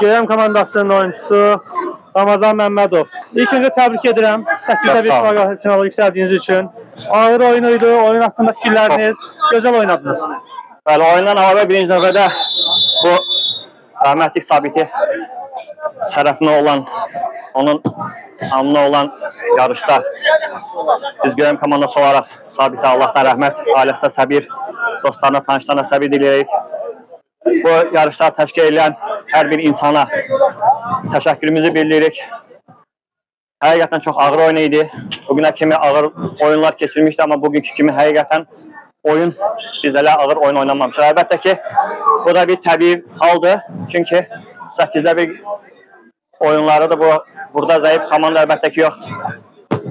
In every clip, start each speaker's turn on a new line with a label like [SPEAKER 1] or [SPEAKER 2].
[SPEAKER 1] GM komandasının oyuncusu Ramazan Məmmədov. İlk öncə təbrik edirəm 8-də 1 finala yüksəldiyiniz üçün. Ağır oyunuydu, oyun haqqında fikirləriniz, gözəl oynadınız.
[SPEAKER 2] Bəli, oyundan əlavə birinci növbədə bu rəhmətlik Sabiti şərəfinə olan, onun anına olan yarışda biz GM komandası olaraq Sabitə Allahdan rəhmət, ailəsinə səbir, dostlarına, tanışlarına səbir diləyirik. Bu yarışlar təşkil edən hər bir insana təşəkkürümüzü bildiririk. Həqiqətən çox ağır oyun idi. Bugünə kimi ağır oyunlar keçirmişdi, amma bugünkü kimi həqiqətən oyun biz elə ağır oyun oynamamışıq. Əlbəttə ki, bu da bir təbii haldır. Çünki 8-də 1 oyunları da burada zəif komanda əlbəttə ki yoxdur.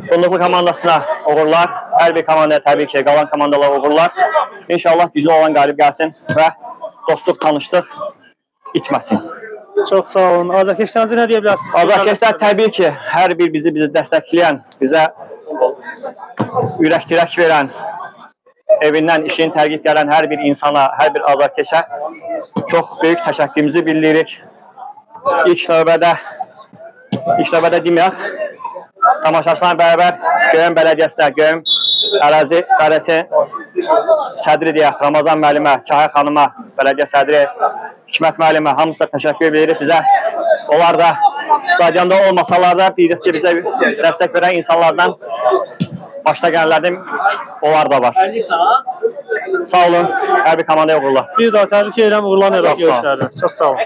[SPEAKER 2] Fındıqlı komandasına uğurlar. Hər bir komandaya təbii ki, qalan komandalara uğurlar. İnşallah güclü olan qalib gəlsin və dostluq, tanışlıq itməsin.
[SPEAKER 1] Çox sağ olun. Azərkeşlərinizi nə deyə bilərsiniz?
[SPEAKER 2] Azərkeşlər təbii ki, hər bir bizi dəstəkləyən, bizə ürək-dirək verən, evindən işini tərgib gələn hər bir insana, hər bir azərkeşə çox böyük təşəkkürümüzü bildiririk. İlk növbədə deməyək, tamaşaçılarla bərabər Göyəm Bələdiyyəsinə, Göyəm Ərazi İdarəsi sədri deyək, Ramazan müəllimə, Kahya xanıma, bələdiyyə sədri, Hikmət müəllimə, hamısına təşəkkür edirik bizə. Onlar da stadionda olmasalar da bilirik ki, bizə dəstək verən insanlardan başda gələnlərdən onlar da var. Sağ olun, hər bir komandaya uğurlar.
[SPEAKER 1] Bir daha təbrik edirəm, uğurlar görüşlərdə. Çox sağ olun.